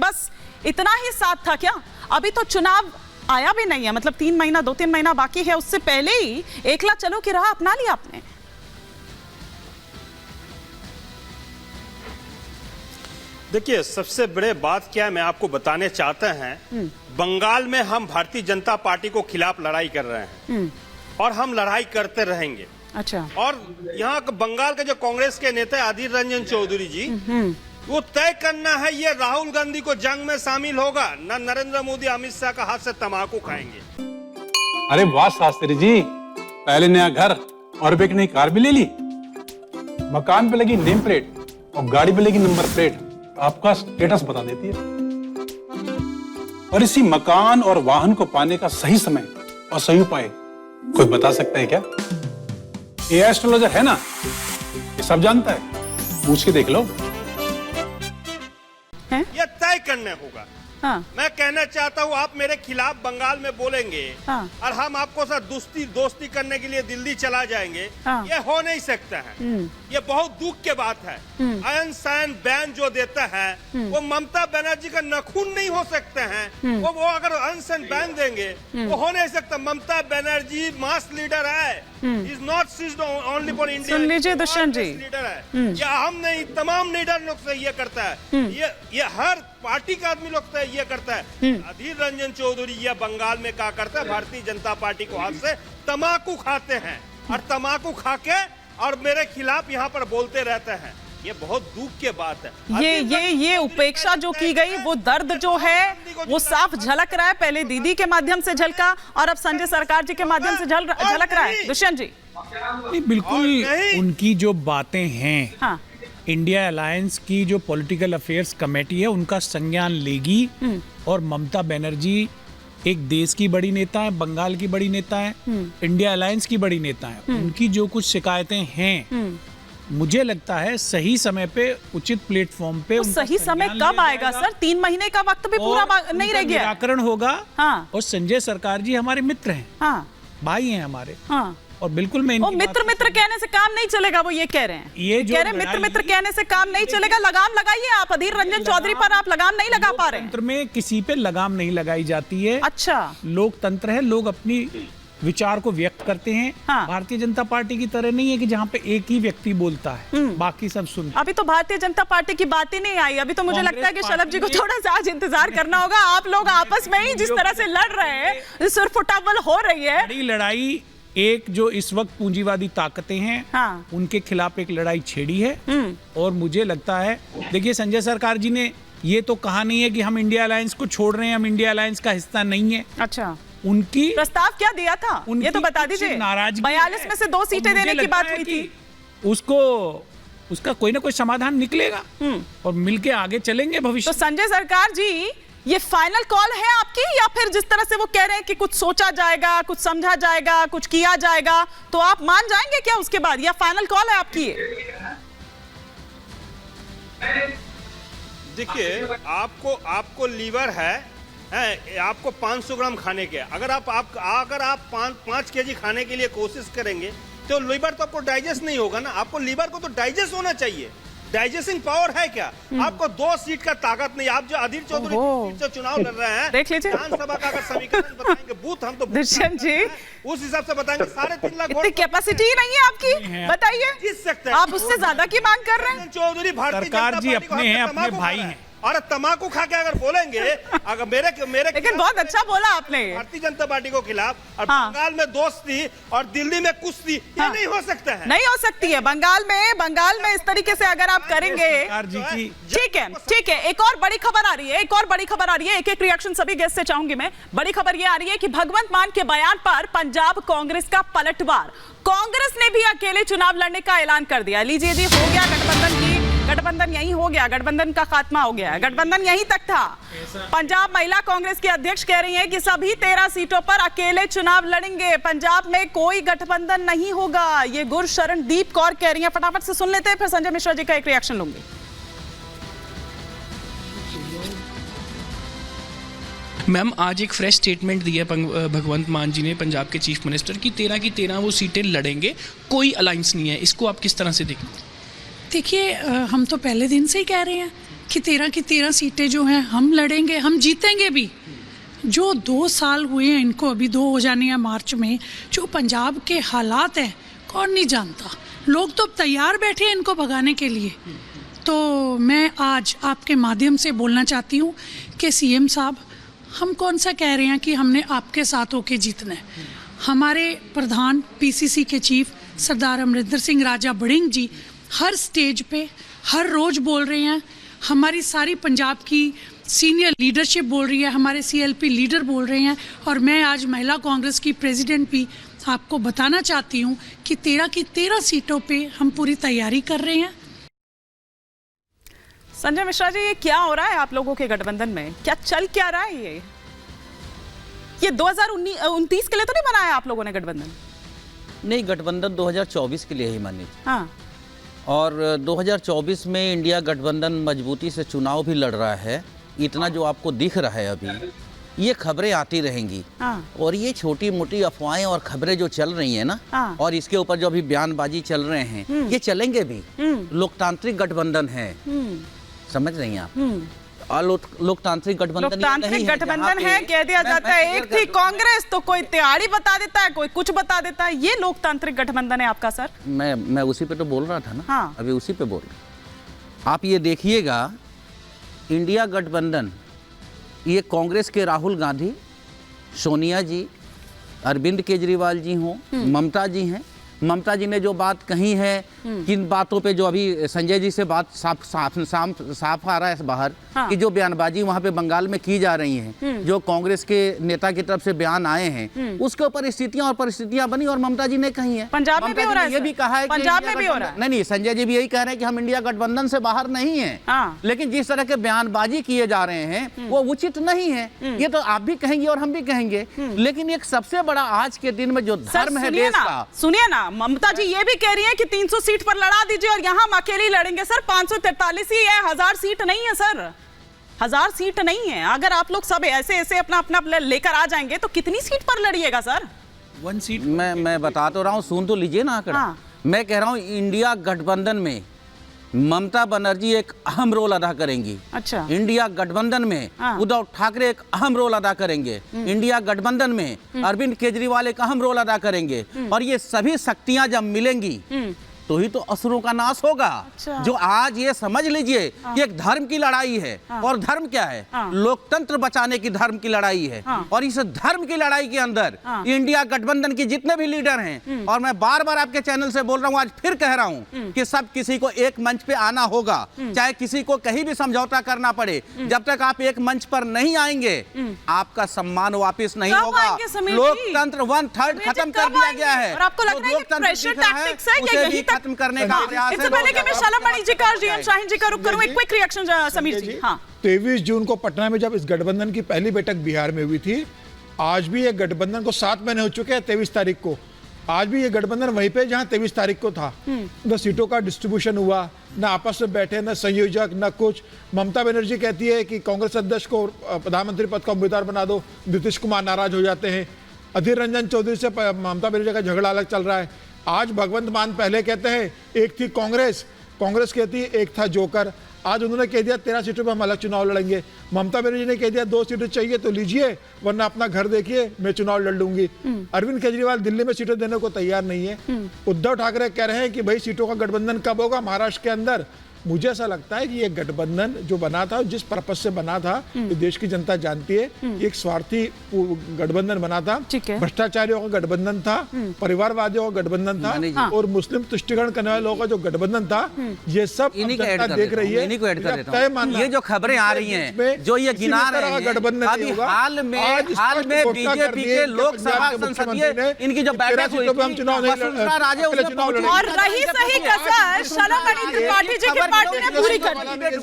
बस इतना ही साथ था क्या? अभी तो चुनाव आया भी नहीं है, मतलब 3 महीना 2-3 महीना बाकी है, उससे पहले ही एकला चलो की राह अपना लिया आपने। देखिए, सबसे बड़े बात क्या है मैं आपको बताने चाहते हैं, बंगाल में हम भारतीय जनता पार्टी को खिलाफ लड़ाई कर रहे हैं और हम लड़ाई करते रहेंगे। अच्छा। और यहाँ बंगाल के जो कांग्रेस के नेता अधीर रंजन चौधरी जी, वो तय करना है ये राहुल गांधी को जंग में शामिल होगा न नरेंद्र मोदी अमित शाह का हाथ से तम्बाकू खाएंगे। अरे वाह शास्त्री जी, पहले नया घर और एक नई कार भी ले ली, मकान पे लगी नेम प्लेट और गाड़ी पे लगी नंबर प्लेट, आपका स्टेटस बता देती है। और इसी मकान और वाहन को पाने का सही समय और सही उपाय कोई बता सकता है क्या? ये एस्ट्रोलॉजर है ना, ये सब जानता है, पूछ के देख लो। ये तय करने होगा। हाँ। मैं कहना चाहता हूँ, आप मेरे खिलाफ बंगाल में बोलेंगे हाँ। और हम आपको साथ दोस्ती करने के लिए दिल्ली चला जाएंगे, हाँ। ये हो नहीं सकता है। ये बहुत दुख की बात है। अयन साइन बैन जो देता है वो ममता बनर्जी का नखून नहीं हो सकते हैं। वो अगर अयन साइन बैन देंगे वो हो नहीं सकता। ममता बनर्जी मास लीडर है, is not seized only for India. सुन लीजिए दुष्यंत जी, लीडर है, या हम नहीं, तमाम लीडर लोग से ये करता है। ये हर पार्टी का आदमी लोग से ये करता है। अधीर रंजन चौधरी ये बंगाल में क्या करता है, भारतीय जनता पार्टी को हाथ से तम्बाकू खाते हैं और तम्बाकू खा के और मेरे खिलाफ यहाँ पर बोलते रहते हैं। ये बहुत दुख की बात है। ये उपेक्षा जो की गई, वो दर्द जो है वो साफ झलक रहा है। पहले दीदी के माध्यम से झलका और अब संजय सरकार जी के माध्यम से झलक रहा है। दुष्यंत जी, बिल्कुल उनकी जो बातें हैं, हाँ, इंडिया अलायंस की जो पॉलिटिकल अफेयर्स कमेटी है उनका संज्ञान लेगी। और ममता बनर्जी एक देश की बड़ी नेता है, बंगाल की बड़ी नेता है, इंडिया अलायंस की बड़ी नेता है। उनकी जो कुछ शिकायतें हैं, मुझे लगता है सही समय पे उचित प्लेटफॉर्म पे सही समय कब आएगा सर? 3 महीने का वक्त भी पूरा नहीं रह गया। निराकरण होगा। हाँ। और संजय सरकार जी हमारे मित्र हैं, हाँ, भाई हैं हमारे। हाँ। और बिल्कुल मैं वो मित्र कहने से काम नहीं चलेगा, वो ये कह रहे हैं। ये जो कह रहे मित्र कहने से काम नहीं चलेगा। लगाम लगाइए आप, अधीर रंजन चौधरी पर आप लगाम नहीं लगा पा रहे हैं। लोकतंत्र में किसी पे लगाम नहीं लगाई जाती है। अच्छा, लोकतंत्र है, लोग अपनी विचार को व्यक्त करते हैं। हाँ। भारतीय जनता पार्टी की तरह नहीं है कि जहाँ पे एक ही व्यक्ति बोलता है बाकी सब सुनते। अभी तो भारतीय जनता पार्टी की बात ही नहीं आई। अभी तो मुझे लगता है कि शलभ जी को थोड़ा सा आज इंतजार करना होगा। आप लोग आपस में ही जिस तरह से लड़ रहे हैं, सुरफुटावल हो रही है। बड़ी लड़ाई एक जो इस वक्त पूंजीवादी ताकतें हैं, हाँ। उनके खिलाफ एक लड़ाई छेड़ी है। और मुझे लगता है, देखिए संजय सरकार जी ने ये तो कहा नहीं है कि हम इंडिया अलायंस को छोड़ रहे हैं, हम इंडिया अलायंस का हिस्सा नहीं है। अच्छा, उनकी प्रस्ताव क्या दिया था ये तो बता दीजिए। नाराजगी 42 में से 2 सीटें देने की बात हुई थी। उसका कोई ना कोई समाधान निकलेगा और मिलके आगे चलेंगे भविष्य। तो संजय सरकार जी, ये फाइनल कॉल है आपकी, या फिर जिस तरह से वो कह रहे हैं कि कुछ सोचा जाएगा, कुछ समझा जाएगा, कुछ किया जाएगा, तो आप मान जाएंगे क्या उसके बाद, या फाइनल कॉल है आपकी? देखिए, आपको लीवर है, आपको 500 ग्राम खाने के, अगर आप 5 केजी खाने के लिए कोशिश करेंगे तो लीवर तो आपको डाइजेस्ट नहीं होगा ना। आपको लीवर को तो डाइजेस्ट होना चाहिए। डाइजेस्टिंग पावर है क्या? आपको 2 सीट का ताकत नहीं। आप जो अधीर चौधरी सीट से चुनाव लड़ रहे हैं, देख लीजिए विधानसभा का अगर समीकरण बताएंगे, बूथ हम तो दुष्यंत जी उस हिसाब से बताएंगे। 3.5 लाख इतनी कैपेसिटी ही नहीं है आपकी, बताइए। जीत सकते हैं आप उससे ज्यादा की मांग कर रहे हैं। चौधरी भारतीय सरकार जी अपने हैं, अपने भाई हैं, और तम्बाकू खा के अगर बोलेंगे, अगर मेरे लेकिन बहुत अच्छा बोला आपने। भारतीय जनता पार्टी को खिलाफ, और हाँ। बंगाल में दोस्ती और दिल्ली में कुश्ती, ये नहीं हो सकता है। नहीं हो सकती है। बंगाल में इस तरीके से अगर आप करेंगे, ठीक है। एक और बड़ी खबर आ रही है, एक रिएक्शन सभी गेस्ट से चाहूंगी मैं। बड़ी खबर ये आ रही है कि भगवंत मान के बयान पर पंजाब कांग्रेस का पलटवार। कांग्रेस ने भी अकेले चुनाव लड़ने का ऐलान कर दिया। लीजिए जी, हो गया गठबंधन यही हो गया, गठबंधन का खात्मा हो गया। गठबंधन यहीं तक था। पंजाब महिला कांग्रेस की अध्यक्ष कह रही हैं कि सभी 13 सीटों पर अकेले चुनाव लड़ेंगे, पंजाब में कोई गठबंधन नहीं होगा। ये गुरशरणदीप कौर कह रही हैं। फटाफट से सुन लेते हैं, फिर संजय मिश्रा जी का एक रिएक्शन लूंगी। मैम, आज एक फ्रेश स्टेटमेंट दिया भगवंत मान जी ने, पंजाब के चीफ मिनिस्टर, की 13 की 13 वो सीटें लड़ेंगे, कोई अलायंस नहीं है। इसको आप किस तरह से देखते हैं? देखिए, हम तो पहले दिन से ही कह रहे हैं कि 13 की 13 सीटें जो हैं हम लड़ेंगे, हम जीतेंगे भी। जो 2 साल हुए हैं इनको, अभी 2 हो जाने हैं मार्च में, जो पंजाब के हालात हैं कौन नहीं जानता। लोग तो तैयार बैठे हैं इनको भगाने के लिए। तो मैं आज आपके माध्यम से बोलना चाहती हूँ कि सीएम साहब, हम कौन सा कह रहे हैं कि हमने आपके साथ होके जीतना है। हमारे प्रधान पीसीसी के चीफ सरदार अमरिंदर सिंह राजा बड़िंग जी हर स्टेज पे हर रोज़ बोल रहे हैं, हमारी सारी पंजाब की सीनियर लीडरशिप बोल रही है, हमारे सीएलपी लीडर बोल रहे हैं, और मैं आज महिला कांग्रेस की प्रेसिडेंट भी आपको बताना चाहती हूँ कि 13 की 13 सीटों पे हम पूरी तैयारी कर रहे हैं। संजय मिश्रा जी, ये क्या हो रहा है आप लोगों के गठबंधन में? क्या चल क्या रहा है? ये 2029 के लिए तो नहीं बनाया आप लोगों ने गठबंधन? नहीं, गठबंधन 2024 के लिए ही मानी थी। हाँ। और 2024 में इंडिया गठबंधन मजबूती से चुनाव भी लड़ रहा है। इतना जो आपको दिख रहा है अभी, ये खबरें आती रहेंगी। हाँ। और ये छोटी मोटी अफवाहें और खबरें जो चल रही हैं ना, हाँ। और इसके ऊपर जो अभी बयानबाजी चल रहे हैं, ये चलेंगे भी। लोकतांत्रिक गठबंधन है, समझ रही हैं आप? और लोकतांत्रिक गठबंधन है, कह दिया जाता है। एक थी कांग्रेस तो कोई तिहाड़ी बता देता है, कोई कुछ बता देता है। ये लोकतांत्रिक गठबंधन है आपका सर? मैं उसी पे तो बोल रहा था ना। हाँ। अभी उसी पे बोल रहा। आप ये देखिएगा, इंडिया गठबंधन, ये कांग्रेस के राहुल गांधी, सोनिया जी, अरविंद केजरीवाल जी हों, ममता जी हैं। ममता जी ने जो बात कही है, किन बातों पे, जो अभी संजय जी से बात साफ आ रहा है बाहर, हाँ। कि जो बयानबाजी वहाँ पे बंगाल में की जा रही है, जो कांग्रेस के नेता की तरफ से बयान आए हैं, उसके ऊपर स्थितियां और परिस्थितियां बनी, और ममता जी ने कही है। पंजाब में भी हो रहा है, ये भी कहा है, पंजाब में भी हो रहा है। नहीं, संजय जी भी यही कह रहे हैं कि हम इंडिया गठबंधन से बाहर नहीं है। हाँ। लेकिन जिस तरह के बयानबाजी किए जा रहे हैं वो उचित नहीं है। ये तो आप भी कहेंगे और हम भी कहेंगे। लेकिन एक सबसे बड़ा आज के दिन में जो धर्म है देश का, सुनिए ना, ममता जी ये भी कह रही है कि 300 सीट पर लड़ा दीजिए और यहां हम अकेले लड़ेंगे। सर 543 ही है, 1000 सीट नहीं है सर, 1000 सीट नहीं है। अगर आप लोग सब ऐसे ऐसे अपना अपना लेकर आ जाएंगे तो कितनी सीट पर लड़िएगा सर? 1 सीट। मैं बता तो रहा हूं, सुन तो लीजिए ना आंकड़ा। हाँ। मैं कह रहा हूं इंडिया गठबंधन में ममता बनर्जी एक अहम रोल अदा करेंगी। अच्छा। इंडिया गठबंधन में हाँ। उद्धव ठाकरे एक अहम रोल अदा करेंगे। इंडिया गठबंधन में अरविंद केजरीवाल एक अहम रोल अदा करेंगे। और ये सभी शक्तियां जब मिलेंगी तो ही तो असुरों का नाश होगा। अच्छा। जो आज ये समझ लीजिए कि एक धर्म की लड़ाई है। और धर्म क्या है? लोकतंत्र बचाने की धर्म की लड़ाई है। और इस धर्म की लड़ाई के अंदर इंडिया गठबंधन के जितने भी लीडर हैं, और मैं बार बार आपके चैनल से बोल रहा हूं, आज फिर कह रहा हूं कि सब किसी को एक मंच पे आना होगा, चाहे किसी को कहीं भी समझौता करना पड़े। जब तक आप एक मंच पर नहीं आएंगे, आपका सम्मान वापस नहीं होगा। लोकतंत्र 1/3 खत्म कर दिया गया है। और आपको लग रहा है कि प्रेशर टैक्टिक्स है या यही खत्म करने का प्रयास है। इससे पहले कि मैं शालामणि जी का, जीएम शाहीन जी का रुख करूं, एक क्विक रिएक्शन समीर जी। हाँ। 23 जून को पटना में जब इस गठबंधन की पहली बैठक बिहार में हुई थी, आज भी ये गठबंधन को 7 महीने हो चुके हैं। 23 तारीख को आज भी ये गठबंधन वहीं पे जहां 23 तारीख को था। न सीटों का डिस्ट्रीब्यूशन हुआ, न आपस में बैठे, न संयोजक, न कुछ। ममता बनर्जी कहती है कि कांग्रेस अध्यक्ष को प्रधानमंत्री पद का उम्मीदवार बना दो, नीतीश कुमार नाराज हो जाते हैं। अधीर रंजन चौधरी से ममता बनर्जी का झगड़ा अलग चल रहा है। आज भगवंत मान पहले कहते हैं एक थी कांग्रेस कहती है एक था जोकर। आज उन्होंने कह दिया 13 सीटों पर हम अलग चुनाव लड़ेंगे। ममता बनर्जी ने कह दिया 2 सीटें चाहिए तो लीजिए, वरना अपना घर देखिए, मैं चुनाव लड़ लूंगी। अरविंद केजरीवाल दिल्ली में सीटें देने को तैयार नहीं है। उद्धव ठाकरे कह रहे हैं कि भाई सीटों का गठबंधन कब होगा महाराष्ट्र के अंदर। मुझे ऐसा लगता है कि ये गठबंधन जो बना था, जिस पर्पस से बना था, ये देश की जनता जानती है। एक स्वार्थी गठबंधन बना था, भ्रष्टाचारियों का गठबंधन था, परिवारवादियों का गठबंधन था, और मुस्लिम तुष्टिकरण करने वाले लोगों का जो गठबंधन था, ये सब जनता देख रही है। ये जो खबरें आ रही हैं, जो ये गिना रहे हैं, गठबंधन अभी हाल में बीजेपी के लोकसभा संसदीय इनकी जो बैठक हुई थी, वसुंधरा राजे उसमें पहुंची। और रही सही कसर शालामणि त्रिपाठी जी की पार्टी ने पूरी कर दी।